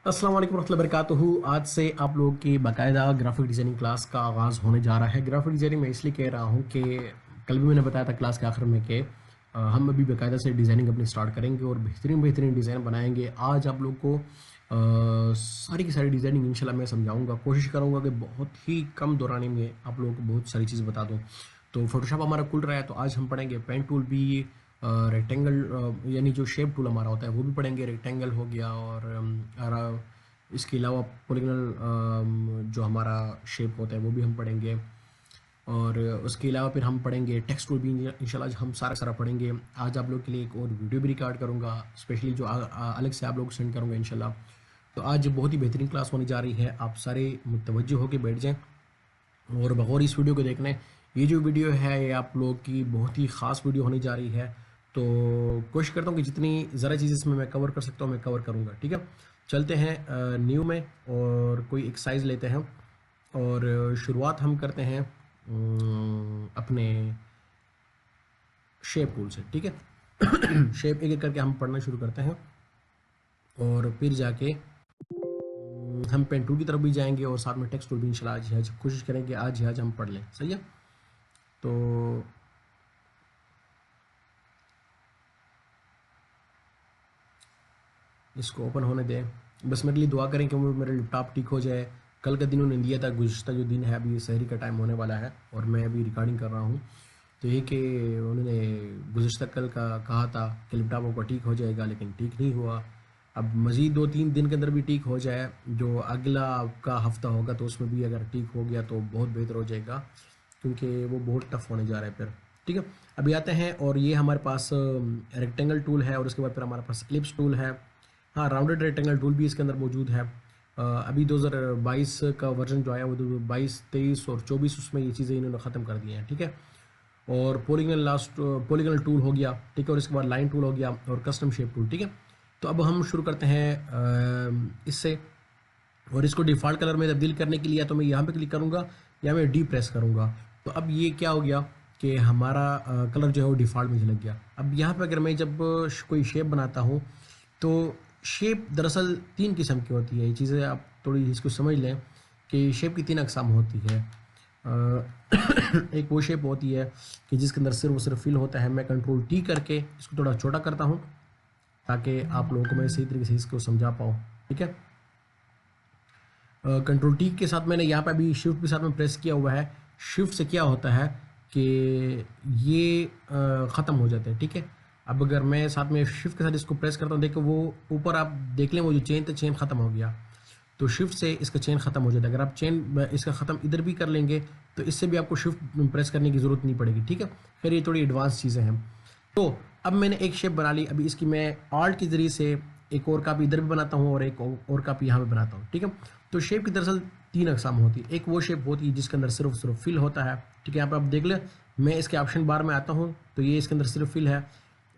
अस्सलाम वालेकुम रहमतुल्लाहि वबरकातुहू। आज से आप लोगों की बाकायदा ग्राफिक डिज़ाइनिंग क्लास का आगाज़ होने जा रहा है। ग्राफिक डिज़ाइनिंग मैं इसलिए कह रहा हूँ कि कल भी मैंने बताया था क्लास के आखिर में कि हम अभी बाकायदा से डिज़ाइनिंग अपनी स्टार्ट करेंगे और बेहतरीन बेहतरीन डिज़ाइन बनाएंगे। आज आप लोग को सारी की सारी डिज़ाइनिंग इंशाल्लाह मैं समझाऊंगा। कोशिश करूंगा कि बहुत ही कम दौरानी में आप लोगों को बहुत सारी चीज़ बता दूँ। तो फोटोशॉप हमारा खुल रहा है, तो आज हम पढ़ेंगे पेन टूल भी, रेक्टेंगल यानी जो शेप टूल हमारा होता है वो भी पढ़ेंगे। रेक्टेंगल हो गया और इसके अलावा पोलिगनल जो हमारा शेप होता है वो भी हम पढ़ेंगे। और उसके अलावा फिर हम पढ़ेंगे टेक्स्ट टूल भी इंशाल्लाह आज हम सारा सारा पढ़ेंगे। आज आप लोग के लिए एक और वीडियो भी रिकॉर्ड करूँगा, स्पेशली जो अलग से आप लोग को सेंड करूँगा इंशाल्लाह। तो आज बहुत ही बेहतरीन क्लास होने जा रही है, आप सारे मुतवज्जो होकर बैठ जाएं और बगौर इस वीडियो को देखने। ये जो वीडियो है ये आप लोग की बहुत ही ख़ास वीडियो होने जा रही है, तो कोशिश करता हूँ कि जितनी ज़रा चीज़ इसमें मैं कवर कर सकता हूँ मैं कवर करूँगा। ठीक है, चलते हैं न्यू में और कोई एक साइज़ लेते हैं और शुरुआत हम करते हैं अपने शेप टूल से। ठीक है शेप एक एक करके हम पढ़ना शुरू करते हैं और फिर जाके हम पेन टूल की तरफ भी जाएंगे और साथ में टेक्स्ट टूल भी इंशाल्लाह आज कोशिश करेंगे आज हम पढ़ लें। सही है, तो इसको ओपन होने दें। बस मेरे लिए दुआ करें कि वो मेरा लैपटॉप ठीक हो जाए। कल का दिन उन्होंने दिया था, गुज़श्ता जो दिन है अभी सहरी का टाइम होने वाला है और मैं अभी रिकॉर्डिंग कर रहा हूँ, तो ये कि उन्होंने गुज़श्ता कल का कहा था कि लैपटॉप आपका ठीक हो जाएगा, लेकिन ठीक नहीं हुआ। अब मज़ीद 2-3 दिन के अंदर भी ठीक हो जाए, जो अगला आपका हफ्ता होगा तो उसमें भी अगर ठीक हो गया तो बहुत बेहतर हो जाएगा, क्योंकि वो बहुत टफ होने जा रहा है फिर। ठीक है, अभी आते हैं और ये हमारे पास रेक्टेंगल टूल है और उसके बाद फिर हमारे पास एलिप्स टूल है। हाँ, राउंडेड रेक्टेंगल टूल भी इसके अंदर मौजूद है। अभी 2022 का वर्जन जो आया वो 22, 23 और 24 उसमें ये चीज़ें इन्होंने ख़त्म कर दी हैं। ठीक है, और पोलिगनल टूल हो गया। ठीक है, और इसके बाद लाइन टूल हो गया और कस्टम शेप टूल। ठीक है, तो अब हम शुरू करते हैं इससे। और इसको डिफ़ॉल्ट कलर में तब्दील करने के लिए तो मैं यहाँ पे क्लिक करूँगा या मैं डी प्रेस करूँगा। तो अब ये क्या हो गया कि हमारा कलर जो है वो डिफ़ॉल्ट में चला गया। अब यहाँ पे अगर मैं जब कोई शेप बनाता हूँ तो शेप दरअसल 3 किस्म की होती है। ये चीज़ें आप थोड़ी इसको समझ लें कि शेप की 3 अक़साम होती है। एक वो शेप होती है कि जिसके अंदर सिर्फ और सिर्फ फिल होता है। मैं कंट्रोल टी करके इसको थोड़ा छोटा करता हूँ ताकि आप लोगों को मैं सही तरीके से इसको समझा पाऊँ। ठीक है, कंट्रोल टी के साथ मैंने यहाँ पे अभी शिफ्ट के साथ में प्रेस किया हुआ है। शिफ्ट से क्या होता है कि ये ख़त्म हो जाता है। ठीक है, अब अगर मैं साथ में शिफ्ट के साथ इसको प्रेस करता हूँ, देखो वो ऊपर आप देख लें वो जो चेन था चेन ख़त्म हो गया, तो शिफ्ट से इसका चेन ख़त्म हो जाता है। अगर आप चेन इसका ख़त्म इधर भी कर लेंगे तो इससे भी आपको शिफ्ट प्रेस करने की ज़रूरत नहीं पड़ेगी। ठीक है, फिर ये थोड़ी एडवांस चीज़ें हैं। तो अब मैंने एक शेप बना ली, अभी इसकी मैं आल्ट के ज़रिए से एक और कापी इधर भी बनाता हूँ और एक और कापी यहाँ पे बनाता हूँ। ठीक है, तो शेप की दरअसल 3 अक़साम होती है। एक वो शेप होती है जिसके अंदर सिर्फ फिल होता है। ठीक है, यहाँ पे आप देख लें, मैं इसके ऑप्शन बार में आता हूँ तो ये इसके अंदर सिर्फ फिल है।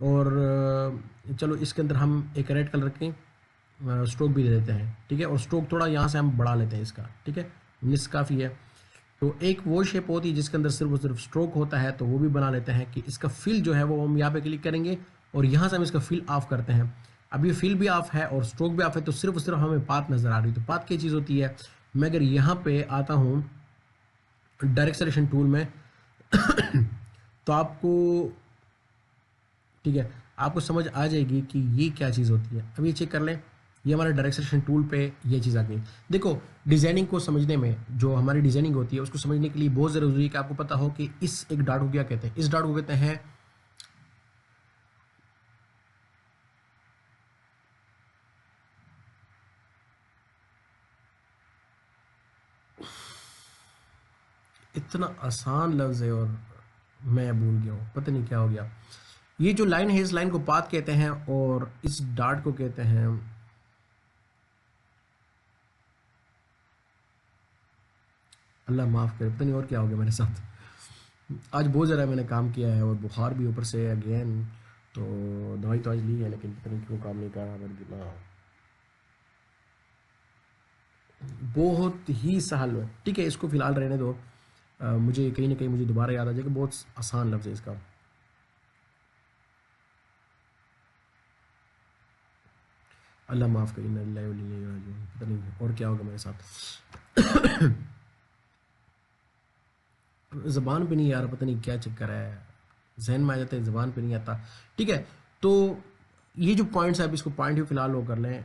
और चलो इसके अंदर हम एक रेड कलर की स्ट्रोक भी दे देते हैं। ठीक है, और स्ट्रोक थोड़ा यहाँ से हम बढ़ा लेते हैं इसका। ठीक है, मिस काफ़ी है। तो एक वो शेप होती है जिसके अंदर सिर्फ और सिर्फ स्ट्रोक होता है, तो वो भी बना लेते हैं कि इसका फिल जो है वो हम यहाँ पे क्लिक करेंगे और यहाँ से हम इसका फिल ऑफ करते हैं। अब ये फिल भी ऑफ है और स्ट्रोक भी ऑफ है, तो सिर्फ और सिर्फ हमें पाथ नज़र आ रही है। तो पाथ क्या चीज़ होती है, मैं अगर यहाँ पे आता हूँ डायरेक्ट सिलेक्शन टूल में तो आपको, ठीक है, आपको समझ आ जाएगी कि ये क्या चीज़ होती है। अब ये चेक कर लें, ये हमारे डायरेक्ट सिलेक्शन टूल पे ये चीज़ आ गई। देखो, डिज़ाइनिंग को समझने में, जो हमारी डिज़ाइनिंग होती है उसको समझने के लिए बहुत ज़रूरी है कि आपको पता हो कि इस एक डाट को क्या कहते हैं। इस डाट को कहते हैं इतना आसान लफ्ज़ है और मैं भूल गया हूँ, पता नहीं क्या हो गया। ये जो लाइन है इस लाइन को पाथ कहते हैं और इस डाट को कहते हैं, अल्लाह माफ़ करे, पता नहीं और क्या हो गया मेरे साथ। आज बहुत ज़्यादा मैंने काम किया है और बुखार भी ऊपर से अगेन, तो दवाई तो आज ली है लेकिन पता नहीं क्यों काम नहीं कर रहा मेरा दिमाग। बहुत ही सहल है। ठीक है, इसको फ़िलहाल रहने दो। मुझे कहीं ना कहीं मुझे दोबारा याद आ जाएगा, बहुत आसान लफ्ज़ है इसका। अल्लाह माफ़ करें, इन्ना लिल्लाहि व इन्ना इलैहि राजिऊन। पता नहीं और क्या होगा मेरे साथ। ज़बान पे नहीं यार, पता नहीं क्या चक्कर है, जहन में आ जाता है, ज़बान पे नहीं आता। ठीक है, तो ये जो पॉइंट्स है, अब इसको पॉइंट ही फिलहाल वो कर लें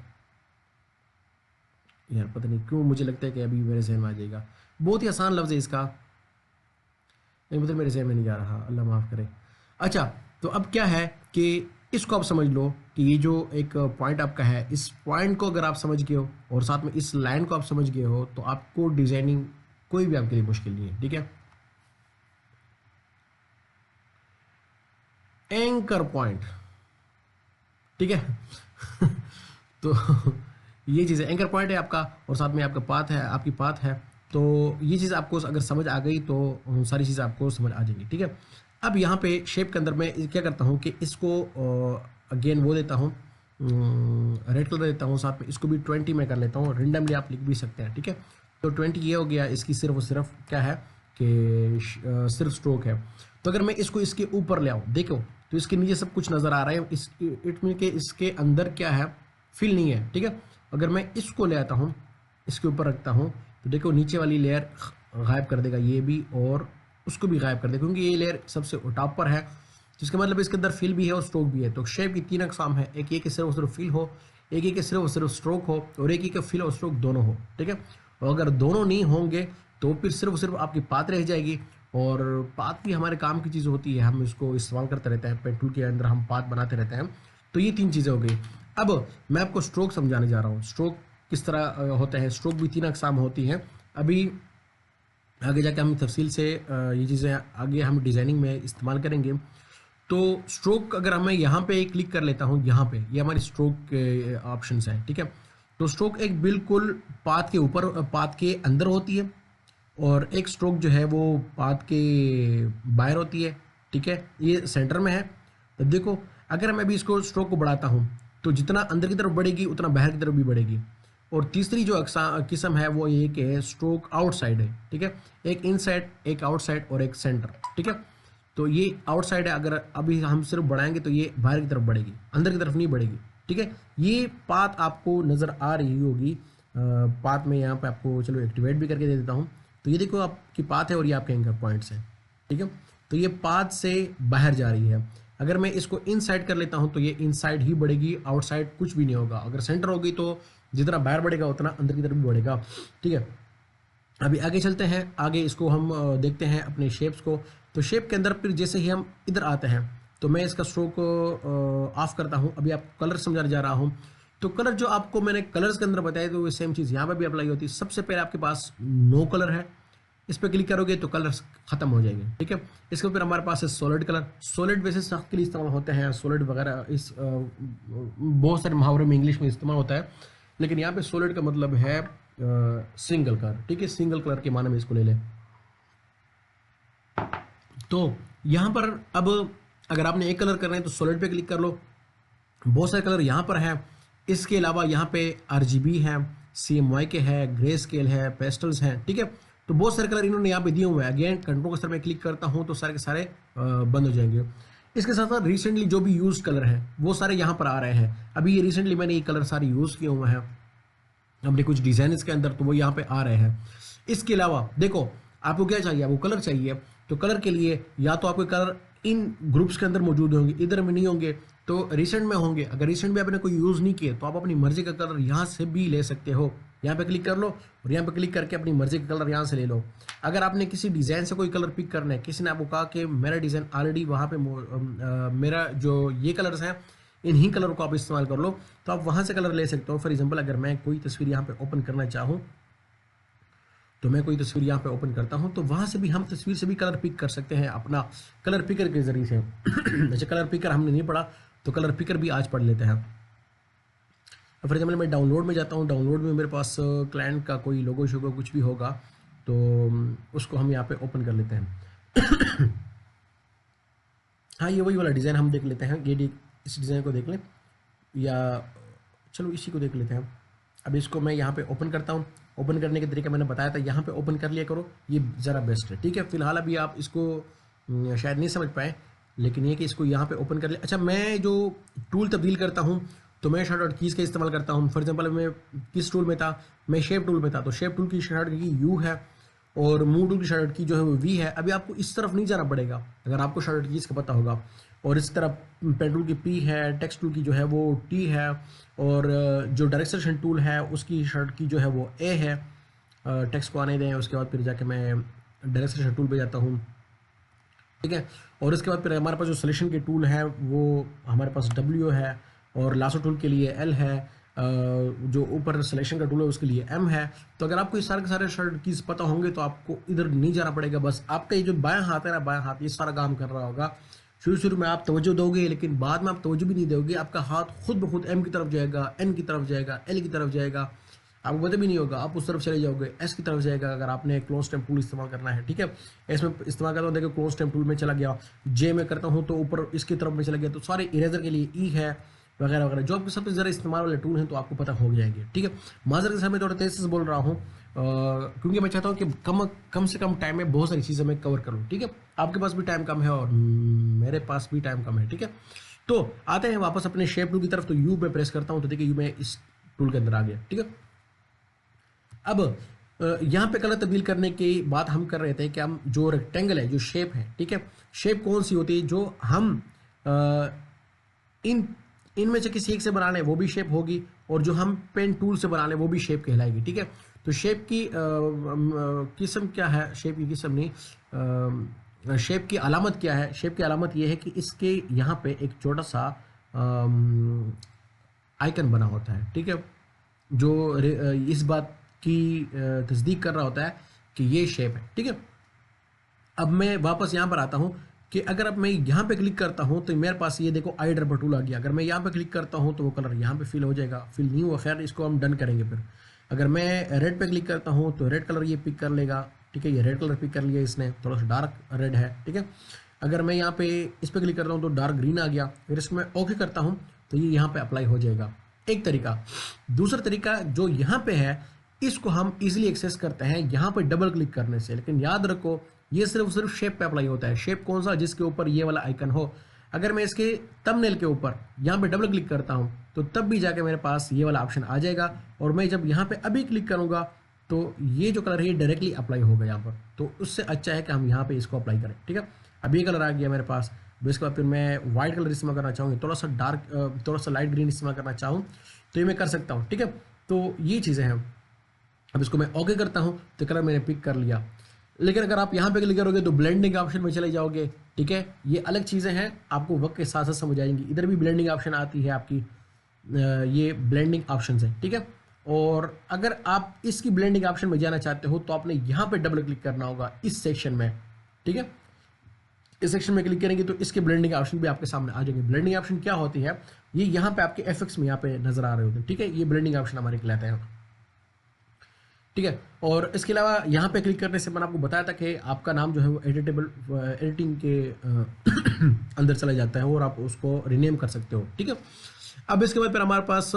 यार, पता नहीं क्यों मुझे लगता है कि अभी मेरे जहन में आ जाएगा। बहुत ही आसान लफ्ज़ है इसका, नहीं मतलब मेरे जहन में नहीं जा रहा, अल्लाह माफ़ करे। अच्छा, तो अब क्या है कि इसको आप समझ लो कि ये जो एक पॉइंट आपका है, इस पॉइंट को अगर आप समझ गए हो और साथ में इस लाइन को आप समझ गए हो, तो आपको डिज़ाइनिंग कोई भी आपके लिए मुश्किल नहीं है। ठीक है, एंकर पॉइंट, ठीक है। तो ये चीज़ है, एंकर पॉइंट है आपका, और साथ में आपका पाथ है, आपकी पाथ है। तो ये चीज़ आपको अगर समझ आ गई तो सारी चीज़ें आपको समझ आ जाएंगी। ठीक है, अब यहाँ पे शेप के अंदर मैं क्या करता हूँ कि इसको अगेन वो देता हूँ, रेड कलर देता हूँ, साथ में इसको भी 20 में कर लेता हूँ, रेंडमली आप लिख भी सकते हैं। ठीक है, तो 20 ये हो गया, इसकी सिर्फ और सिर्फ क्या है कि सिर्फ स्ट्रोक है। तो अगर मैं इसको इसके ऊपर ले आऊँ, देखो तो इसके नीचे सब कुछ नज़र आ रहा है, इस इट मीन के इसके अंदर क्या है, फिल नहीं है। ठीक है, अगर मैं इसको ले आता हूँ, इसके ऊपर रखता हूँ, तो देखो नीचे वाली लेयर गायब कर देगा ये भी, और उसको भी गायब कर देगा, क्योंकि ये लेयर सबसे टॉप पर है, जिसका मतलब इसके अंदर फिल भी है और स्ट्रोक भी है। तो शेप की 3 अकसाम है, एक ये कि सिर्फ और सिर्फ फिल हो, एक ये कि सिर्फ और सिर्फ स्ट्रोक हो, और एक ये कि फिल और स्ट्रोक दोनों हो। ठीक है, और अगर दोनों नहीं होंगे तो फिर सिर्फ और सिर्फ आपकी पात रह जाएगी, और पात भी हमारे काम की चीज़ होती है, हम इसको इस्तेमाल करते रहते हैं, पेन टूल के अंदर हम पात बनाते रहते हैं। तो ये 3 चीज़ें हो गई। अब मैं आपको स्ट्रोक समझाने जा रहा हूँ, स्ट्रोक किस तरह होता है। स्ट्रोक भी 3 अकसाम होती हैं, अभी आगे जाके हम तफसील से ये चीज़ें आगे हम डिज़ाइनिंग में इस्तेमाल करेंगे। तो स्ट्रोक अगर मैं यहाँ पे क्लिक कर लेता हूँ, यहाँ पे ये हमारी स्ट्रोक के ऑप्शंस हैं। ठीक है, तो स्ट्रोक एक बिल्कुल पाथ के ऊपर, पाथ के अंदर होती है, और एक स्ट्रोक जो है वो पाथ के बाहर होती है। ठीक है, ये सेंटर में है। तो देखो अगर मैं अभी इसको स्ट्रोक को बढ़ाता हूँ, तो जितना अंदर की तरफ बढ़ेगी उतना बाहर की तरफ भी बढ़ेगी। और तीसरी जो किस्म है वो ये कि स्ट्रोक आउटसाइड है। ठीक है, एक इनसाइड, एक आउटसाइड और एक सेंटर। ठीक है, तो ये आउटसाइड है, अगर अभी हम सिर्फ बढ़ाएंगे तो ये बाहर की तरफ बढ़ेगी, अंदर की तरफ नहीं बढ़ेगी। ठीक है, ये पाथ आपको नज़र आ रही होगी। पाथ में यहाँ पे आपको चलो एक्टिवेट भी करके दे देता हूँ। तो ये देखो आपकी पाथ है और ये आपके एंकर पॉइंट्स हैं। ठीक है, तो ये पाथ से बाहर जा रही है। अगर मैं इसको इनसाइड कर लेता हूँ तो ये इनसाइड ही बढ़ेगी, आउटसाइड कुछ भी नहीं होगा। अगर सेंटर होगी तो जितना बाहर बढ़ेगा उतना अंदर की तरफ भी बढ़ेगा। ठीक है, अभी आगे चलते हैं, आगे इसको हम देखते हैं अपने शेप्स को। तो शेप के अंदर फिर जैसे ही हम इधर आते हैं, तो मैं इसका स्ट्रोक ऑफ करता हूँ। अभी आपको कलर समझाने जा रहा हूँ। तो कलर जो आपको मैंने कलर्स के अंदर बताया, तो वो सेम चीज़ यहाँ पर भी अप्लाई होती है। सबसे पहले आपके पास नो कलर है, इस पर क्लिक करोगे तो कलर्स खत्म हो जाएंगे। ठीक है, इसके ऊपर हमारे पास है सॉलिड कलर। सॉलिड वैसे सख्त के लिए इस्तेमाल होते हैं, सॉलिड वगैरह इस बहुत सारे मुहावरे में इंग्लिश में इस्तेमाल होता है, लेकिन यहाँ पे सॉलिड का मतलब है सिंगल कलर। ठीक है, सिंगल कलर के माने में इसको ले लें। तो यहाँ पर अब अगर आपने एक कलर करना है तो सॉलिड पे क्लिक कर लो। बहुत सारे कलर यहाँ पर हैं। इसके अलावा यहाँ पे RGB है, CMYK के है, ग्रे स्केल है, पेस्टल्स हैं। ठीक है, तो बहुत सारे कलर इन्होंने यहाँ पे दिए हुए हैं। अगेन कंट्रोल के सर में क्लिक करता हूँ तो सारे के सारे बंद हो जाएंगे। इसके साथ साथ रिसेंटली जो भी यूज कलर हैं वो सारे यहाँ पर आ रहे हैं। अभी ये रिसेंटली मैंने ये कलर सारे यूज़ किए हुए हैं अपने कुछ डिज़ाइन के अंदर, तो वो यहाँ पे आ रहे हैं। इसके अलावा देखो आपको क्या चाहिए, आपको कलर चाहिए, तो कलर के लिए या तो आपके कलर इन ग्रुप्स के अंदर मौजूद होंगे, इधर में नहीं होंगे तो रिसेंट में होंगे। अगर रिसेंट में आपने कोई यूज़ नहीं किए तो आप अपनी मर्जी का कलर यहाँ से भी ले सकते हो। यहाँ पे क्लिक कर लो और यहाँ पे क्लिक करके अपनी मर्जी का कलर यहाँ से ले लो। अगर आपने किसी डिज़ाइन से कोई कलर पिक करना है, किसी ने आपको कहा कि मेरा डिज़ाइन ऑलरेडी वहाँ पे मेरा जो ये कलर्स हैं इन्हीं कलर को आप इस्तेमाल कर लो, तो आप वहाँ से कलर ले सकते हो। फॉर एग्जांपल अगर मैं कोई तस्वीर यहाँ पे ओपन करना चाहूँ, तो मैं कोई तस्वीर यहाँ पे ओपन करता हूँ, तो वहाँ से भी हम तस्वीर से भी कलर पिक कर सकते हैं अपना कलर पिकर के ज़रिए से। जैसे कलर पिकर हमने नहीं पढ़ा तो कलर पिकर भी आज पढ़ लेते हैं। फॉर एग्जाम्पल मैं डाउनलोड में जाता हूँ, डाउनलोड में मेरे पास क्लाइंट का कोई लोगो शोगो कुछ भी होगा, तो उसको हम यहाँ पे ओपन कर लेते हैं। हाँ, ये वही वाला डिज़ाइन हम देख लेते हैं। ये इस डिज़ाइन को देख लें, या चलो इसी को देख लेते हैं। अब इसको मैं यहाँ पे ओपन करता हूँ। ओपन करने का तरीका मैंने बताया था, यहाँ पे ओपन कर लिया करो, ये ज़रा बेस्ट है। ठीक है, फिलहाल अभी आप इसको शायद नहीं समझ पाए, लेकिन ये कि इसको यहाँ पे ओपन कर लिया। अच्छा, मैं जो टूल तब्दील करता हूँ तो मैं शॉर्टकट कीज़ का इस्तेमाल करता हूँ। फॉर एग्जांपल मैं किस टूल में था, मैं शेप टूल में था, तो शेप टूल की शॉर्टकट की यू है और मूव टूल की शॉर्टकट की जो है वो वी है। अभी आपको इस तरफ नहीं जाना पड़ेगा अगर आपको शॉर्टकट कीज़ का पता होगा। और इस तरफ पेन टूल की पी है, टेक्स्ट टूल की जो है वो टी है, और जो डायरेक्ट सेलेक्शन टूल है उसकी शॉर्टकट की जो है वो ए है। टेक्स्ट को आने दें, उसके बाद फिर जाके मैं डायरेक्ट सेलेक्शन टूल पे जाता हूँ, ठीक है। और इसके बाद फिर हमारे पास जो सिलेक्शन के टूल है वो हमारे पास W है, और लासो टूल के लिए L है, जो ऊपर सिलेक्शन का टूल है उसके लिए M है। तो अगर आपको ये सारे के सारे शॉर्टकट कीज पता होंगे तो आपको इधर नहीं जाना पड़ेगा, बस आपका ये जो बायां हाथ है ना, बायां हाथ ये सारा काम कर रहा होगा। शुरू शुरू में आप तवज्जो दोगे, लेकिन बाद में आप तवज्जो भी नहीं दोगे, आपका हाथ खुद ब खुद M की तरफ जाएगा, N की तरफ जाएगा, L की तरफ जाएगा, आपको पता भी नहीं होगा, आप उस तरफ चले जाओगे, एस की तरफ जाएगा अगर आपने क्लोज टाइम टूल इस्तेमाल करना है, ठीक है। एस में इस्तेमाल करता हूँ, देखो क्लोज टाइम टूल में चला गया, जे में करता हूँ तो ऊपर इसकी तरफ में चला गया, तो सारे इरेजर के लिए ई है वगैरह वगैरह, जो आपके सबसे ज़्यादा इस्तेमाल वाले टूल हैं तो आपको पता हो जाएंगे, ठीक है। माजर के समय थोड़ा तेज़ से बोल रहा हूँ क्योंकि मैं चाहता हूँ कि कम से कम टाइम में बहुत सारी चीज़ें मैं कवर करूँ, ठीक है। आपके पास भी टाइम कम है और मेरे पास भी टाइम कम है, ठीक है। तो आते हैं वापस अपने शेप टूल की तरफ। तो यू में प्रेस करता हूँ तो देखिए यू में इस टूल के अंदर आ गया, ठीक है। अब यहाँ पे कलर तब्दील करने की बात हम कर रहे थे कि हम जो रेक्टेंगल है, जो शेप है, ठीक है, शेप कौन सी होती है जो हम इन इनमें से किसी एक से बना लें वो भी शेप होगी, और जो हम पेन टूल से बना लें वो भी शेप कहलाएगी, ठीक है। तो शेप की किस्म क्या है, शेप की किस्म नहीं, शेप की अलामत क्या है। शेप की अलामत ये है कि इसके यहाँ पे एक छोटा सा आइकन बना होता है, ठीक है, जो इस बात की तस्दीक कर रहा होता है कि ये शेप है, ठीक है। अब मैं वापस यहाँ पर आता हूँ कि अगर अब मैं यहाँ पे क्लिक करता हूँ तो मेरे पास ये देखो आई ड्रॉपर टूल आ गया। अगर मैं यहाँ पे क्लिक करता हूँ तो वो कलर यहाँ पे फिल हो जाएगा, फिल नहीं हुआ, खैर इसको हम डन करेंगे फिर। अगर मैं रेड पे क्लिक करता हूँ तो रेड कलर ये पिक कर लेगा, ठीक है, ये रेड कलर पिक कर लिया इसने, थोड़ा सा डार्क रेड है, ठीक है। अगर मैं यहाँ पे इस पर क्लिक करता हूँ तो डार्क ग्रीन आ गया, फिर इसको मैं ओके करता हूँ तो ये यहाँ पे अप्लाई हो जाएगा, एक तरीका। दूसरा तरीका जो यहाँ पे है, इसको हम इजीली एक्सेस करते हैं यहाँ पे डबल क्लिक करने से, लेकिन याद रखो ये सिर्फ शेप पे अप्लाई होता है। शेप कौन सा, जिसके ऊपर ये वाला आइकन हो। अगर मैं इसके थंबनेल के ऊपर यहाँ पे डबल क्लिक करता हूँ तो तब भी जाके मेरे पास ये वाला ऑप्शन आ जाएगा, और मैं जब यहाँ पे अभी क्लिक करूँगा तो ये जो कलर है ये डायरेक्टली अप्लाई होगा यहाँ पर। तो उससे अच्छा है कि हम यहाँ पे इसको अप्लाई करें, ठीक है। अब ये कलर आ गया मेरे पास, इसके बाद फिर मैं व्हाइट कलर इस्तेमाल करना चाहूँगी, थोड़ा सा डार्क, थोड़ा सा लाइट ग्रीन इस्तेमाल करना चाहूँ तो ये मैं कर सकता हूँ, ठीक है। तो ये चीज़ें हैं। अब इसको मैं ओके करता हूँ तो कलर मैंने पिक कर लिया। लेकिन अगर आप यहाँ पे क्लिक करोगे तो ब्लेंडिंग ऑप्शन में चले जाओगे, ठीक है। ये अलग चीज़ें हैं, आपको वक्त के साथ साथ समझ आएंगी। इधर भी ब्लेंडिंग ऑप्शन आती है आपकी, ये ब्लेंडिंग ऑप्शन है, ठीक है। और अगर आप इसकी ब्लेंडिंग ऑप्शन में जाना चाहते हो तो आपने यहाँ पे डबल क्लिक करना होगा इस सेक्शन में, ठीक है। इस सेक्शन में क्लिक करेंगे तो इसके ब्लेंडिंग ऑप्शन भी आपके सामने आ जाएंगे। ब्लेंडिंग ऑप्शन क्या होती है, ये यहाँ पे आपके एफएक्स में यहाँ पे नजर आ रहे होते हैं, ठीक है। ये ब्लेंडिंग ऑप्शन हमारे कहलाते हैं, ठीक है। और इसके अलावा यहाँ पे क्लिक करने से मैंने आपको बताया था कि आपका नाम जो है वो एडिटिंग के अंदर चला जाता है और आप उसको रिनेम कर सकते हो, ठीक है। अब इसके बाद फिर हमारे पास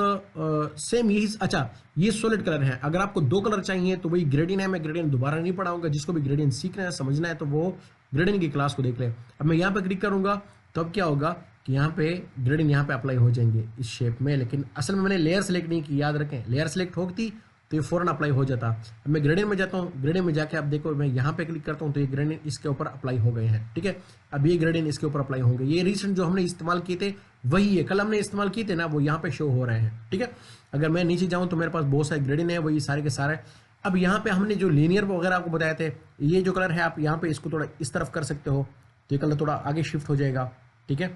सेम यही, अच्छा ये सॉलिड कलर है। अगर आपको दो कलर चाहिए तो वही ग्रेडियंट है, मैं ग्रेडियंट दोबारा नहीं पढ़ाऊंगा, जिसको भी ग्रेडियंट सीखना है समझना है तो वो ग्रेडियंट की क्लास को देख ले। अब मैं यहाँ पे क्लिक करूंगा तो अब क्या होगा कि यहाँ पे ग्रेडियंट यहाँ पे अप्लाई हो जाएंगे इस शेप में, लेकिन असल में मैंने लेयर सेलेक्ट नहीं की, याद रखें, लेयर सेलेक्ट होती तो ये फौरन अप्लाई हो जाता। अब मैं ग्रेडियंट में जाता हूँ, ग्रेडियंट में जाके आप देखो मैं यहाँ पे क्लिक करता हूँ तो ये ग्रेडियंट इसके ऊपर अप्लाई हो गए हैं, ठीक है। अब ये ग्रेडियंट इसके ऊपर अप्लाई होंगे, ये रिसेंट जो हमने इस्तेमाल किए थे वही है, कल हमने इस्तेमाल किए थे ना, वो यहाँ पे शो हो रहे हैं, ठीक है। अगर मैं नीचे जाऊँ तो मेरे पास बहुत सारे ग्रेडियंट है, वही सारे के सारे। अब यहाँ पे हमने जो लीनियर वगैरह आपको बताए थे, ये जो कलर है आप यहाँ पे इसको थोड़ा इस तरफ कर सकते हो तो ये कलर थोड़ा आगे शिफ्ट हो जाएगा, ठीक है।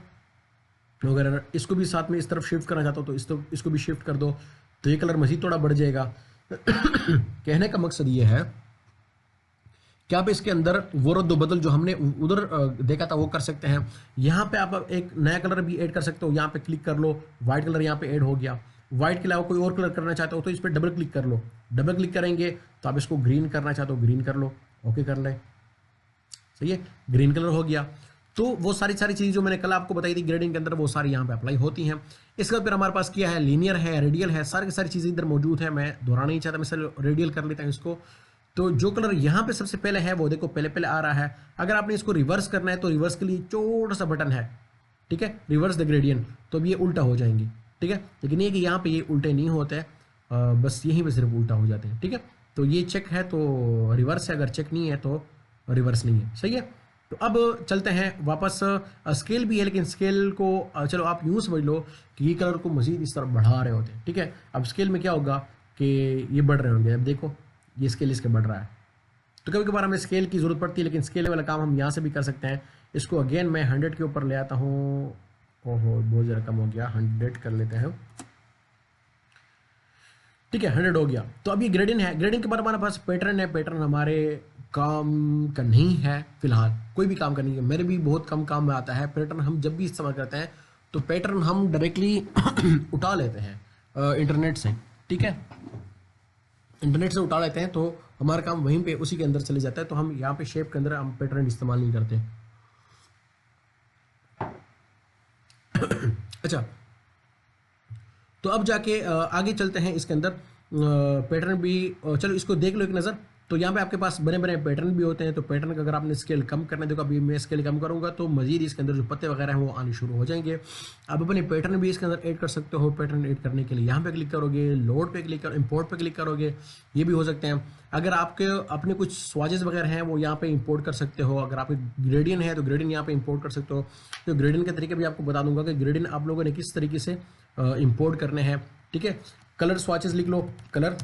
अगर इसको भी साथ में इस तरफ शिफ्ट करना चाहता हो तो इसको भी शिफ्ट कर दो तो ये कलर मजीद थोड़ा बढ़ जाएगा। कहने का मकसद ये है कि आप इसके अंदर वो रद्द बदल जो हमने उधर देखा था वो कर सकते हैं। यहाँ पे आप एक नया कलर भी ऐड कर सकते हो, यहाँ पे क्लिक कर लो, व्हाइट कलर यहाँ पे ऐड हो गया। व्हाइट के अलावा कोई और कलर करना चाहते हो तो इस पर डबल क्लिक कर लो, डबल क्लिक करेंगे तो आप इसको ग्रीन करना चाहते हो ग्रीन कर लो, ओके कर ले, सही है, ग्रीन कलर हो गया। तो वो सारी चीज़ें जो मैंने कल आपको बताई थी ग्रेडिंग के अंदर वो सारी यहाँ पे अप्लाई होती हैं। इसके बाद फिर हमारे पास क्या है, लीनियर है, रेडियल है, सारी की सारी चीज़ें इधर मौजूद है। मैं दोहराना नहीं चाहता, मैं सर रेडियल कर लेता हूँ इसको। तो जो कलर यहाँ पे सबसे पहले है वो देखो पहले आ रहा है। अगर आपने इसको रिवर्स करना है तो रिवर्स के लिए छोटा सा बटन है, ठीक है, रिवर्स द ग्रेडियंट, तो अब ये उल्टा हो जाएंगी, ठीक है। लेकिन ये कि यहाँ पे ये उल्टे नहीं होते हैं, बस यहीं पे सिर्फ उल्टा हो जाते हैं, ठीक है। तो ये चेक है तो रिवर्स है, अगर चेक नहीं है तो रिवर्स नहीं है, सही है। तो अब चलते हैं वापस। स्केल भी है, लेकिन स्केल को चलो आप यूँ समझ लो कि ये कलर को मज़ीद इस तरफ बढ़ा रहे होते हैं, ठीक है। अब स्केल में क्या होगा कि ये बढ़ रहे होंगे, अब देखो ये स्केल इसके बढ़ रहा है, तो कभी कभार हमें स्केल की ज़रूरत पड़ती है, लेकिन स्केल वाला काम हम यहाँ से भी कर सकते हैं। इसको अगेन मैं 100 के ऊपर ले आता हूँ। ओहो बहुत ज़रा कम हो गया, 100 कर लेते हैं, ठीक है 100 हो गया। तो अब ये ग्रेडियंट है, ग्रेडियंट के बाद हमारे पास पैटर्न है। पैटर्न हमारे काम का नहीं है फिलहाल, कोई भी काम का नहीं है, मेरे भी बहुत कम काम में आता है पैटर्न। हम जब भी इस्तेमाल करते हैं तो पैटर्न हम डायरेक्टली उठा लेते हैं इंटरनेट से, ठीक है। इंटरनेट से उठा लेते हैं तो हमारा काम वहीं पे उसी के अंदर चले जाता है, तो हम यहाँ पे शेप के अंदर हम पैटर्न इस्तेमाल नहीं करते। अच्छा, तो अब जाके आगे चलते हैं इसके अंदर। पैटर्न भी चलो इसको देख लो एक नज़र। तो यहाँ पे आपके पास बने बने पैटर्न भी होते हैं, तो पैटर्न का अगर आपने स्केल कम करना है, देखो अभी मैं स्केल कम करूँगा तो मजीद इसके अंदर जो पत्ते वगैरह हैं वो आने शुरू हो जाएंगे। आप अपने पैटर्न भी इसके अंदर ऐड कर सकते हो। पैटर्न ऐड करने के लिए यहाँ पे क्लिक करोगे, लोड पे क्लिक करो, इंपोर्ट पे क्लिक करोगे, ये भी हो सकते हैं। अगर आपके अपने कुछ स्वाजेस वगैरह हैं वो यहाँ पे इंपोर्ट कर सकते हो। अगर आपके ग्रेडियंट है तो ग्रेडियंट यहाँ पे इंपोर्ट कर सकते हो। तो ग्रेडियंट के तरीके भी आपको बता दूंगा कि ग्रेडियंट आप लोगों ने किस तरीके से इंपोर्ट करने हैं, ठीक है। कलर स्वाचेस लिख लो, कलर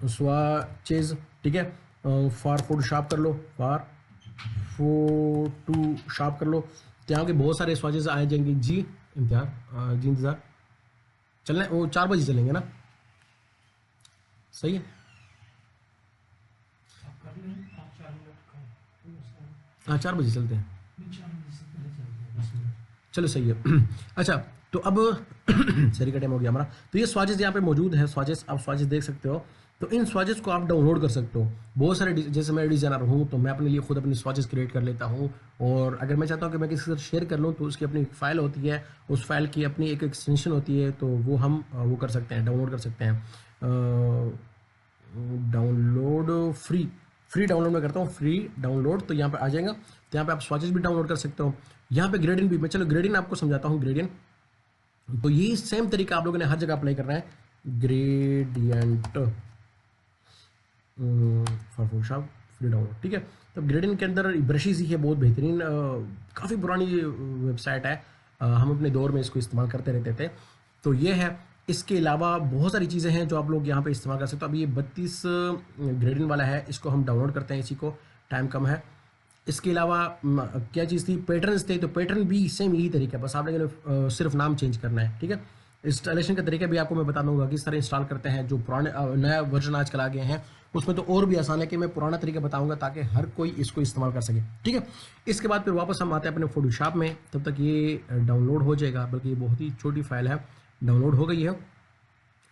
स्वाचेस, ठीक है। फॉर फोटोशॉप कर लो, फॉर फोटोशॉप कर लो, तो यहाँ के बहुत सारे स्वाचेस आ जाएंगे। जी इंतजार चलना, वो 4 बजे चलेंगे ना, सही है। हाँ 4 बजे चलते हैं, चलो सही है। अच्छा तो अब सरी का टाइम हो गया हमारा। तो ये स्वाचेस यहाँ पे मौजूद है, स्वाचेस आप स्वाचेस देख सकते हो। तो इन स्वाचेस को आप डाउनलोड कर सकते हो। बहुत सारे जैसे मैं डिज़ाइनर हूँ तो मैं अपने लिए खुद अपनी स्वाचेस क्रिएट कर लेता हूँ, और अगर मैं चाहता हूँ कि मैं किसी के साथ शेयर कर लूँ तो उसकी अपनी फाइल होती है, उस फाइल की अपनी एक एक्सटेंशन होती है, तो वो हम वो कर सकते हैं, डाउनलोड कर सकते हैं। डाउनलोड फ्री डाउनलोड मैं करता हूँ, फ्री डाउनलोड, तो यहाँ पे आ जाएगा। तो यहाँ पे आप स्वाचेस भी डाउनलोड कर सकते हो। यहाँ पे ग्रेडियंट भी, मैं चलो ग्रेडियंट आपको समझाता हूँ। ग्रेडियंट तो ये सेम तरीका आप लोगों ने हर जगह अप्लाई करना है। Gradient for Photoshop free download, ठीक है। तो ग्रेडियंट के अंदर ब्रशेज ही है, बहुत बेहतरीन, काफ़ी पुरानी वेबसाइट है, हम अपने दौर में इसको इस्तेमाल करते रहते थे। तो ये है। इसके अलावा बहुत सारी चीज़ें हैं जो आप लोग यहाँ पे इस्तेमाल कर सकते हो। अब ये 32 ग्रेडियंट वाला है, इसको हम डाउनलोड करते हैं, इसी को, टाइम कम है। इसके अलावा क्या चीज़ थी, पैटर्न्स थे, तो पैटर्न भी सेम यही तरीका है, बस आप लोगों ने सिर्फ नाम चेंज करना है, ठीक है। इंस्टॉलेशन का तरीका भी आपको मैं बता दूंगा किस तरह इंस्टॉल करते हैं। जो पुराने नया वर्जन आजकल आ गए हैं उसमें तो और भी आसान है कि मैं पुराना तरीका बताऊंगा ताकि हर कोई इसको इस्तेमाल कर सके, ठीक है। इसके बाद फिर वापस हम आते हैं अपने फोटोशॉप में, तब तक ये डाउनलोड हो जाएगा, बल्कि ये बहुत ही छोटी फाइल है, डाउनलोड हो गई है।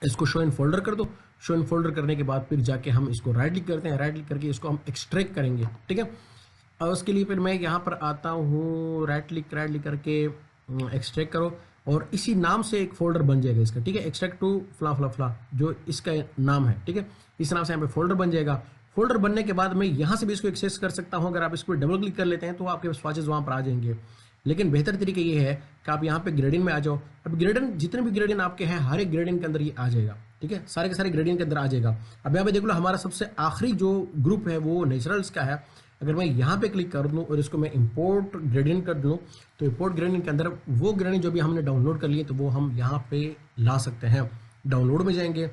इसको शो इन फोल्डर कर दो। शो इन फोल्डर करने के बाद फिर जाके हम इसको राइट क्लिक करते हैं, राइट क्लिक करके इसको हम एक्सट्रैक्ट करेंगे, ठीक है। और उसके लिए फिर मैं यहाँ पर आता हूँ, राइट क्लिक करके एक्सट्रैक्ट करो, और इसी नाम से एक फोल्डर बन जाएगा इसका, ठीक है। एक्सट्रैक्ट टू फ्ला फ्ला फ्ला जो इसका नाम है, ठीक है। इस नाम से यहाँ पे फोल्डर बन जाएगा। फोल्डर बनने के बाद मैं यहाँ से भी इसको एक्सेस कर सकता हूँ। अगर आप इस पर डबल क्लिक कर लेते हैं तो आपके स्वाचेस वहाँ पर आ जाएंगे, लेकिन बेहतर तरीका ये है कि आप यहाँ पे ग्रेडियंट में आ जाओ। अब ग्रेडियंट जितने भी ग्रेडियंट आपके हैं हर एक ग्रेडियंट के अंदर ये आ जाएगा, ठीक है, सारे के सारे ग्रेडियंट के अंदर आ जाएगा। अब यहाँ पे देख लो हमारा सबसे आखिरी जो ग्रुप है वो नेचुरल्स का है। अगर मैं यहाँ पे क्लिक कर दूँ और इसको मैं इंपोर्ट ग्रेडियंट कर दूँ तो इंपोर्ट ग्रेडियंट के अंदर वो ग्रेडियंट जो भी हमने डाउनलोड कर लिए तो वो हम यहाँ पे ला सकते हैं। डाउनलोड में जाएंगे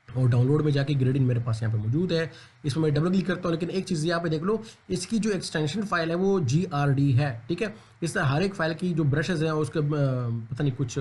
और डाउनलोड में जाके ग्रेडियंट मेरे पास यहाँ पे मौजूद है, इसमें मैं डबल क्लिक करता हूँ। लेकिन एक चीज़ यहाँ पे देख लो, इसकी जो एक्सटेंशन फाइल है वो GRD है, ठीक है। इस तरह हर एक फाइल की जो ब्रशेज हैं उसके पता नहीं कुछ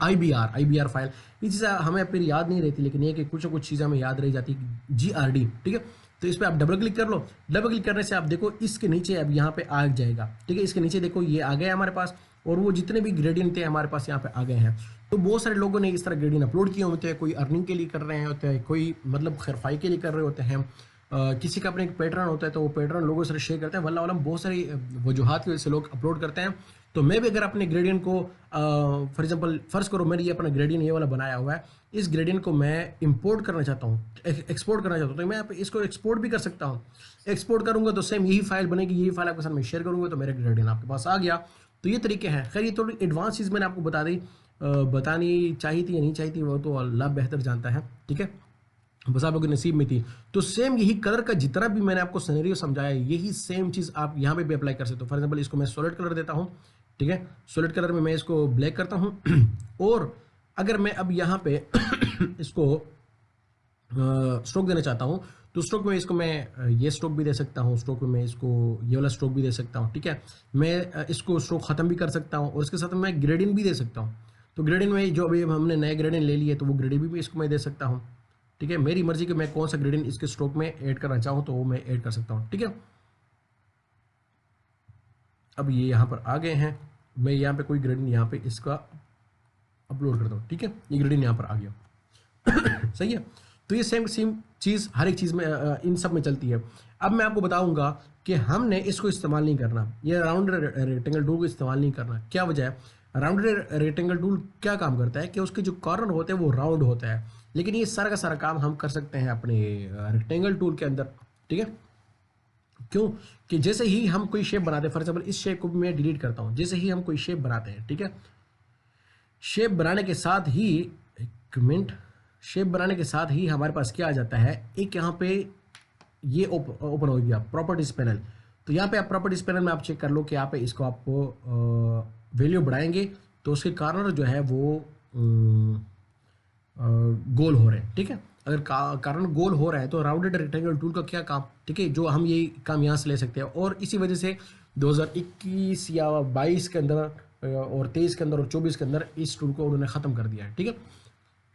IBR फाइल, ये चीज़ें हमें फिर याद नहीं रहती, लेकिन ये कि कुछ ना कुछ चीज़ें हमें याद रह जाती GRD, ठीक है। तो इस पर आप डबल क्लिक कर लो। डबल क्लिक करने से आप देखो इसके नीचे अब यहाँ पे आ जाएगा, ठीक है। इसके नीचे देखो ये आ गया हमारे पास, और वो जितने भी ग्रेडियंट थे हमारे पास यहाँ पे आ गए हैं। तो बहुत सारे लोगों ने इस तरह ग्रेडियंट अपलोड किए होते हैं, कोई अर्निंग के लिए कर रहे होते हैं, कोई मतलब खैरफाई के लिए कर रहे होते हैं, किसी का अपने एक पैटर्न होता है तो वो पैटर्न लोगों से शेयर करते हैं। वल्लाह वालम बहुत सारी वजूहात की वजह से लोग अपलोड करते हैं। तो मैं भी अगर अपने ग्रेडियंट को फॉर एग्जांपल फ़र्ज़ करो मैंने ये अपना ग्रेडियंट ये वाला बनाया हुआ है, इस ग्रेडियंट को मैं इंपोर्ट करना चाहता हूँ, एक्सपोर्ट करना चाहता हूँ, तो मैं इसको एक्सपोर्ट भी कर सकता हूँ। एक्सपोर्ट करूँगा तो सेम यही फाइल बनेगी, यही फाइल आपके साथ मैं शेयर करूँगा तो मेरा ग्रेडियंट आपके पास आ गया। तो ये तरीके हैं। खैर ये थोड़ी एडवांस चीज़ मैंने आपको बता दी, बतानी चाहिए थी या नहीं चाहिए थी वो तो अल्लाह बेहतर जानता है, ठीक है, बस आप लोगों के नसीब में थी। तो सेम यही कलर का जितना भी मैंने आपको सिनेरियो समझाया यही सेम चीज़ आप यहाँ पे भी अप्लाई कर सकते हो। फॉर एग्जांपल इसको मैं सॉलिड कलर देता हूँ, ठीक है, सॉलिड कलर में मैं इसको ब्लैक करता हूँ और अगर मैं अब यहाँ पे इसको स्ट्रोक देना चाहता हूँ तो स्ट्रोक में इसको मैं ये स्ट्रोक भी दे सकता हूँ, स्ट्रोक में मैं इसको ये वाला स्ट्रोक भी दे सकता हूँ, ठीक है, मैं इसको स्ट्रोक ख़त्म भी कर सकता हूँ और इसके साथ में मैं ग्रेडियंट भी दे सकता हूँ। तो ग्रेडियंट में जो अभी हमने नए ग्रेडियंट ले लिए तो वो ग्रेडियंट भी इसको मैं दे सकता हूँ, ठीक है, मेरी मर्जी कि मैं कौन सा ग्रेडियंट इसके स्ट्रोक में ऐड करना चाहूँ तो वो मैं ऐड कर सकता हूँ, ठीक है। अब ये यहाँ पर आ गए हैं, मैं यहाँ पे कोई ग्रेडियंट यहाँ पे इसका अपलोड करता हूँ, ठीक है, ये ग्रेडियंट यहाँ पर आ गया सही है। तो ये सेम सेम चीज़ हर एक चीज़ में इन सब में चलती है। अब मैं आपको बताऊंगा कि हमने इसको इस्तेमाल नहीं करना, ये राउंड रेक्टेंगल टूल को इस्तेमाल नहीं करना। क्या वजह है? राउंड रेक्टेंगल टूल क्या काम करता है कि उसके जो कॉर्नर होते हैं वो राउंड होता है, लेकिन ये सारा का सारा काम हम कर सकते हैं अपने रेक्टेंगल टूल के अंदर, ठीक है। क्यों? कि जैसे ही हम कोई शेप बनाते हैं, फॉर एग्जाम्पल इस शेप को भी मैं डिलीट करता हूँ, जैसे ही हम कोई शेप बनाते हैं, ठीक है, शेप बनाने के साथ ही एक मिनट, शेप बनाने के साथ ही हमारे पास क्या आ जाता है, एक यहाँ पे ये ओपन हो गया प्रॉपर्टीज पैनल। तो यहाँ पे आप प्रॉपर्टीज पैनल में आप चेक कर लो कि यहाँ पे इसको आपको वैल्यू बढ़ाएंगे तो उसके कारण जो है वो गोल हो रहे हैं, ठीक है। अगर कारण गोल हो रहा है तो राउंडेड रेक्टेंगल टूल का क्या काम, ठीक है, जो हम ये काम यहाँ से ले सकते हैं। और इसी वजह से 2021 या 22 के अंदर और 23 के अंदर और 24 के अंदर इस टूल को उन्होंने ख़त्म कर दिया है, ठीक है,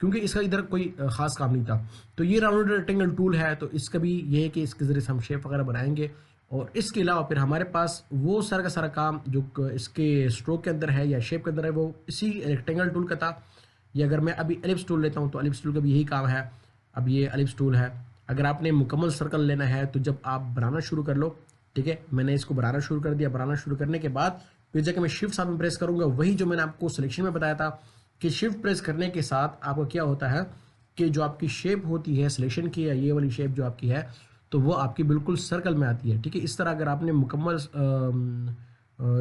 क्योंकि इसका इधर कोई ख़ास काम नहीं था। तो ये राउंडेड रेक्टेंगल टूल है, तो इसका भी ये है कि इसके ज़रिए से हम शेप वगैरह बनाएंगे। और इसके अलावा फिर हमारे पास वो सारा का सारा काम जो इसके स्ट्रोक के अंदर है या शेप के अंदर है वो इसी रेक्टेंगल टूल का था। या अगर मैं अभी एलिप्स टूल लेता हूँ तो एलिप्स टूल का भी यही काम है। अब ये एलिप्स टूल है, अगर आपने मुकम्मल सर्कल लेना है तो जब आप बनाना शुरू कर लो, ठीक है, मैंने इसको बनाना शुरू कर दिया। बनाना शुरू करने के बाद फिर जाकर मैं शिफ्ट साथ में प्रेस करूँगा, वही जो मैंने आपको सिलेक्शन में बताया था कि शिफ्ट प्रेस करने के साथ आपको क्या होता है कि जो आपकी शेप होती है सिलेक्शन की, या ये वाली शेप जो आपकी है तो वो आपकी बिल्कुल सर्कल में आती है, ठीक है। इस तरह अगर आपने मुकम्मल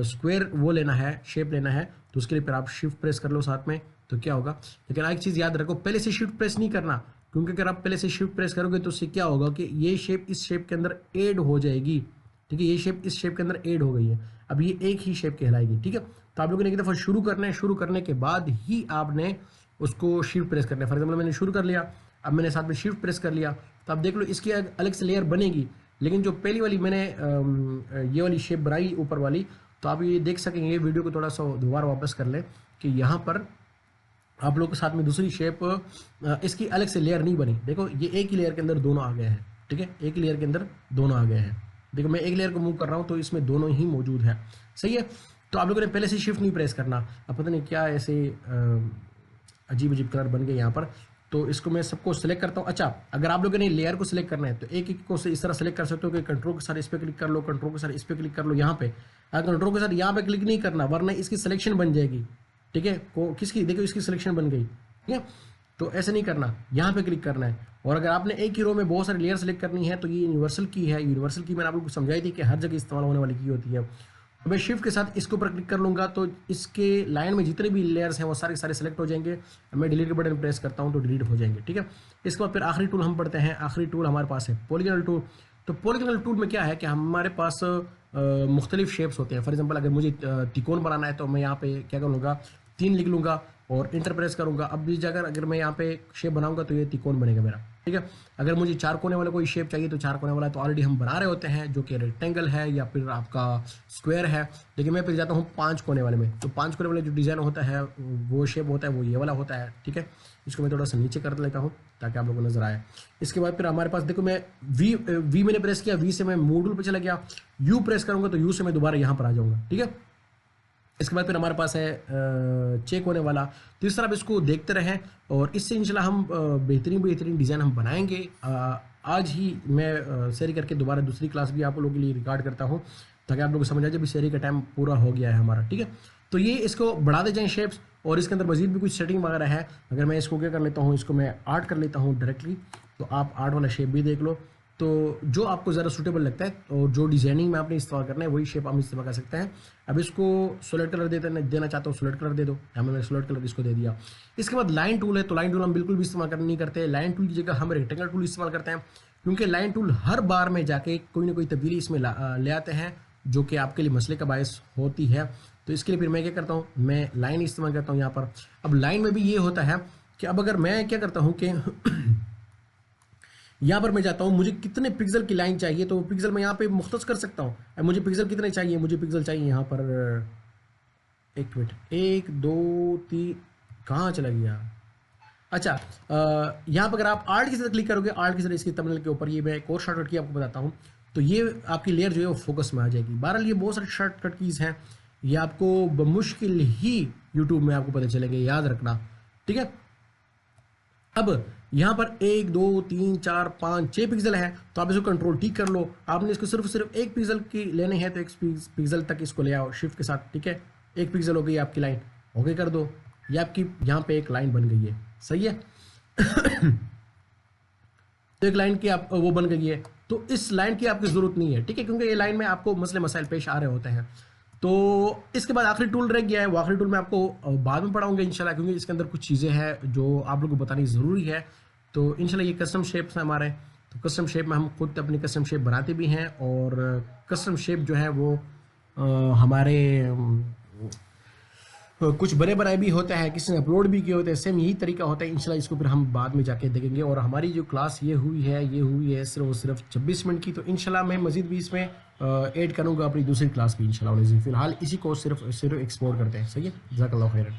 स्क्वायर वो लेना है, शेप लेना है, तो उसके लिए फिर आप शिफ्ट प्रेस कर लो साथ में, तो क्या होगा। लेकिन एक चीज़ याद रखो, पहले से शिफ्ट प्रेस नहीं करना, क्योंकि अगर आप पहले से शिफ्ट प्रेस करोगे तो उससे क्या होगा कि ये शेप इस शेप के अंदर ऐड हो जाएगी, ठीक है, ये शेप इस शेप के अंदर ऐड हो गई है, अब ये एक ही शेप कहलाएगी, ठीक है। तो आप लोगों ने एक दफ़ा शुरू करना है, शुरू करने के बाद ही आपने उसको शिफ्ट प्रेस करना है। फॉर एग्जाम्पल मैंने शुरू कर लिया, अब मैंने साथ में शिफ्ट प्रेस कर लिया, तो आप देख लो इसकी अलग से लेयर बनेगी। लेकिन जो पहली वाली मैंने ये वाली शेप बनाई ऊपर वाली, तो आप ये देख सकेंगे, वीडियो को थोड़ा सा दोबारा वापस कर लें कि यहाँ पर आप लोग के साथ में दूसरी शेप इसकी अलग से लेयर नहीं बनी। देखो ये एक ही लेयर के अंदर दोनों आ गए हैं, ठीक है, एक ही लेयर के अंदर दोनों आ गए हैं। देखो मैं एक लेयर को मूव कर रहा हूँ तो इसमें दोनों ही मौजूद है, सही है। तो आप लोगों ने पहले से शिफ्ट नहीं प्रेस करना। अब पता नहीं क्या ऐसे अजीब अजीब कलर बन गए यहाँ पर, तो इसको मैं सबको सिलेक्ट करता हूँ। अच्छा, अगर आप लोगों ने लेयर को सिलेक्ट करना है तो एक एक को इस तरह सेलेक्ट कर सकते हो कि कंट्रोल के साथ इस पर क्लिक कर लो, कंट्रोल के साथ इस पर क्लिक कर लो। यहाँ पे कंट्रोल के साथ यहाँ पे क्लिक नहीं करना, वरना इसकी सिलेक्शन बन जाएगी, ठीक है, किसकी, देखो इसकी सिलेक्शन बन गई, ठीक है। तो ऐसे नहीं करना, यहाँ पे क्लिक करना है। और अगर आपने एक ही रो में बहुत सारी लेयर सेलेक्ट करनी है तो ये यूनिवर्सल की है। यूनिवर्सल की मैंने आप लोगों को समझाई थी कि हर जगह इस्तेमाल होने वाली की होती है। तो मैं शिफ्ट के साथ इसके ऊपर क्लिक कर लूँगा तो इसके लाइन में जितने भी लेयर्स हैं वो सारे सारे सेलेक्ट हो जाएंगे। मैं डिलीट के बटन प्रेस करता हूँ तो डिलीट हो जाएंगे, ठीक है। इसके बाद फिर आखिरी टूल हम पढ़ते हैं। आखिरी टूल हमारे पास है पॉलीगोनल टूल। तो पॉलीगोनल टूल में क्या है कि हमारे पास मुख्तलिफ शेप्स होते हैं। फॉर एग्जाम्पल अगर मुझे त्रिकोण बनाना है तो मैं यहाँ पे क्या करूँगा, 3 लिख लूँगा और इंटर प्रेस करूँगा। अब भी जाकर अगर मैं यहाँ पे शेप बनाऊँगा तो ये त्रिकोण बनेगा मेरा, ठीक है। अगर मुझे 4 कोने वाला कोई शेप चाहिए तो 4 कोने वाला तो ऑलरेडी हम बना रहे होते हैं, जो कि रेक्टेंगल है या फिर आपका स्क्वायर है। लेकिन मैं फिर जाता हूँ 5 कोने वाले में। तो 5 कोने वाले जो डिज़ाइन होता है वो शेप होता है वो ये वाला होता है, ठीक है। इसको मैं थोड़ा सा नीचे कर लेता हूँ ताकि आप लोगों को नजर आए। इसके बाद फिर हमारे पास देखो, मैं वी मैंने प्रेस किया, वी से मैं मॉड्यूल पे चला गया, यू प्रेस करूँगा तो यू से मैं दोबारा यहाँ पर आ जाऊँगा, ठीक है। इसके बाद फिर हमारे पास है चेक होने वाला। तो इस तरह आप इसको देखते रहें और इससे इंशाल्लाह हम बेहतरीन डिज़ाइन हम बनाएंगे। आज ही मैं शेयर करके दोबारा दूसरी क्लास भी आप लोगों के लिए रिकॉर्ड करता हूँ ताकि आप लोगों को समझ आ जाए भी शेयरिंग का टाइम पूरा हो गया है हमारा, ठीक है। तो ये इसको बढ़ाते जाएँ शेप्स, और इसके अंदर मजीद भी कुछ सेटिंग वगैरह है। अगर मैं इसको क्या कर लेता हूँ, इसको मैं आर्ट कर लेता हूँ डायरेक्टली, तो आप आर्ट वाला शेप भी देख लो। तो जो आपको ज़रा सूटेबल लगता है और जो डिजाइनिंग में आपने इस्तेमाल करना है वही शेप आप इस्तेमाल कर सकते हैं। अब इसको सॉलिड कलर देना चाहता हूँ, सॉलिड कलर दे दो। यहाँ मैंने सॉलिड कलर इसको दे दिया। इसके बाद लाइन टूल है, तो लाइन टूल हम बिल्कुल भी इस्तेमाल नहीं करते। लाइन टूल की जगह हम रेक्टेंगल टूल इस्तेमाल करते हैं, क्योंकि लाइन टूल हर बार में जाके कोई ना कोई तब्दीली इसमें ले आते हैं, जो कि आपके लिए मसले का बायस होती है। तो इसके लिए फिर मैं क्या करता हूँ, मैं लाइन इस्तेमाल करता हूँ यहाँ पर। अब लाइन में भी ये होता है कि अब अगर मैं क्या करता हूँ कि यहाँ पर मैं जाता हूँ, मुझे कितने पिक्सल की लाइन चाहिए, तो पिक्सल मैं यहाँ पे मुख्तस कर सकता हूँ। अब मुझे पिक्सल कितने चाहिए, मुझे पिक्सल चाहिए यहाँ पर, एक मिनट, 1 2 3, कहाँ चला गया। अच्छा, यहाँ पर अगर आप आर्ट की तरह क्लिक करोगे, आर्ट की तरह इसकी थंबनेल के ऊपर, ये मैं एक और शॉर्टकट की आपको बताता हूँ, तो ये आपकी लेयर जो है वो फोकस में आ जाएगी। बहरहाल ये बहुत सारी शॉर्टकट कीज़ हैं, ये आपको बमुश्किल ही यूट्यूब में आपको पता चलेंगे, याद रखना, ठीक है। अब यहाँ पर 1 2 3 4 5 6 पिक्सल है, तो आप इसको कंट्रोल टी कर लो। आपने इसको सिर्फ 1 पिक्सल की लेने हैं, तो 1 पिक्सल तक इसको ले आओ शिफ्ट के साथ, ठीक है। 1 पिक्सल हो गई आपकी लाइन, ओके कर दो, ये आपकी यहाँ पे एक लाइन बन गई है, सही है। तो एक लाइन की आप वो बन गई है, तो इस लाइन की आपकी जरूरत नहीं है, ठीक है, क्योंकि ये लाइन में आपको मसले मसाइल पेश आ रहे होते हैं। तो इसके बाद आखिरी टूल रह गया है, वो आखिरी टूल मैं आपको बाद में पढ़ाऊंगा इंशाल्लाह, क्योंकि इसके अंदर कुछ चीज़ें हैं जो आप लोगों को बतानी ज़रूरी है। तो इंशाल्लाह ये कस्टम शेप्स हैं हमारे, तो कस्टम शेप में हम खुद अपनी कस्टम शेप बनाते भी हैं, और कस्टम शेप जो है वो हमारे कुछ बड़े बनाए भी होते हैं, किसी ने अपलोड भी किए होते हैं, सेम यही तरीका होता है। इंशाल्लाह इसको फिर हम बाद में जाके देखेंगे। और हमारी जो क्लास ये हुई है सिर्फ 26 मिनट की, तो इंशाल्लाह मैं मज़ीद भी इसमें ऐड करूँगा अपनी दूसरी क्लास भी इंशाल्लाह। फिलहाल इसी को सिर्फ एक्सप्लोर करते हैं, सही है। जज़ाकल्लाहु खैरन।